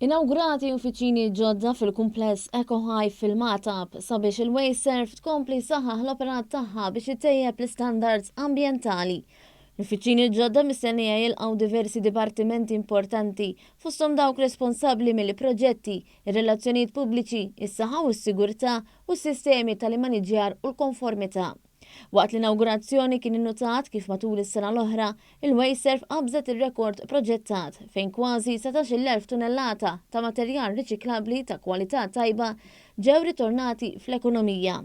Inawgurati uffiċini ġodda fil-kumpless Eco Hive fil-Matab sabiex il-Wasteserv tkompli saħħaħ l-operat tagħha biex ittejjeb l-istandards ambjentali. L-uffiċini ġodda mistennija jilqgħu diversi dipartimenti importanti fosthom dawk responsabbli mill-proġetti, ir-relazzjonijiet pubbliċi, is-saħħa u s-sigurtà u s-sistemi tal-imaniġjar u l-konformità. Waqt l-inaugurazzjoni kien innotat kif matul is-sena l-oħra il-Wasteserv qabżet ir-rekord proġettat fejn kważi 17,000 tunellata ta' materjal riċiklabbli ta' kwalità tajba ġew ritornati fl-ekonomija.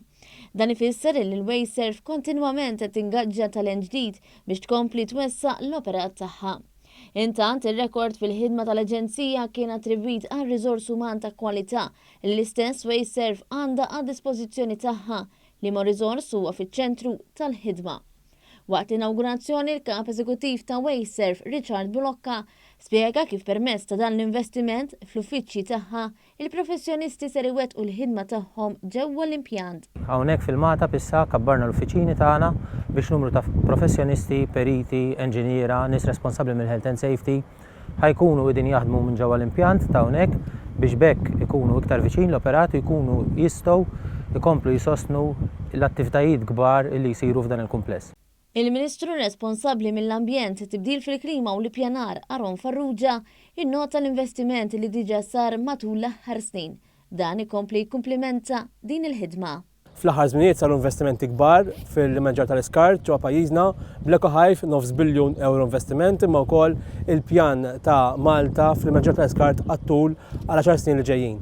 Dan ifisser li l-Wasteserv kontinwament qed tingaġġa talent ġdid biex tkompli twessaq l-operat tagħha. Intant ir-rekord fil-ħidma tal-Aġenzija kien attribwit għal riżors uman ta' kwalità li l-istess Wasteserv għandha għad dispożizzjoni tagħha li ma' riżors huwa fiċ-ċentru tal-ħidma. Waqt l-inaugurazzjoni il-kap eżekuttiv ta' Wasteserv Richard Bulocka spjega kif permezz ta' dan l-investiment fl-uffiċċji tagħha il-professjonisti ser iwettqu l-ħidma tagħhom ġewwa l-impjant. Hawnhekk fil-Matab issa kabbarna l-uffiċini tagħna biex numru ta' professjonisti, periti, enġiniera, nies responsabbli mill-health and safety ħajkunu qegħdin jaħdmu minn ġewwa l-impjant ta' hawnhekk biex bekk ikunu iktar viċin l-operati jkunu jistgħu ikomplu jisostnu l-attivitajiet kbar li jsiru f'dan il-kumpless. Il-Ministru responsabbli mill-ambjent, tibdil fil-klima u l-ippjanar Aron Farrugia innota l-investiment li diġà sar matul l-aħħar snin. Dan ikompli jkumplimenta din il-ħidma. Fl-aħħar żminijiet saru investimenti kbar fil-maġġor tal-iskart ġewwa pajjiżna bl-Eco Hive €9 biljun investiment imma wkoll il-pjan ta' Malta fil-maġġor tal-iskart għat-tul għal 10 snin li ġejjin.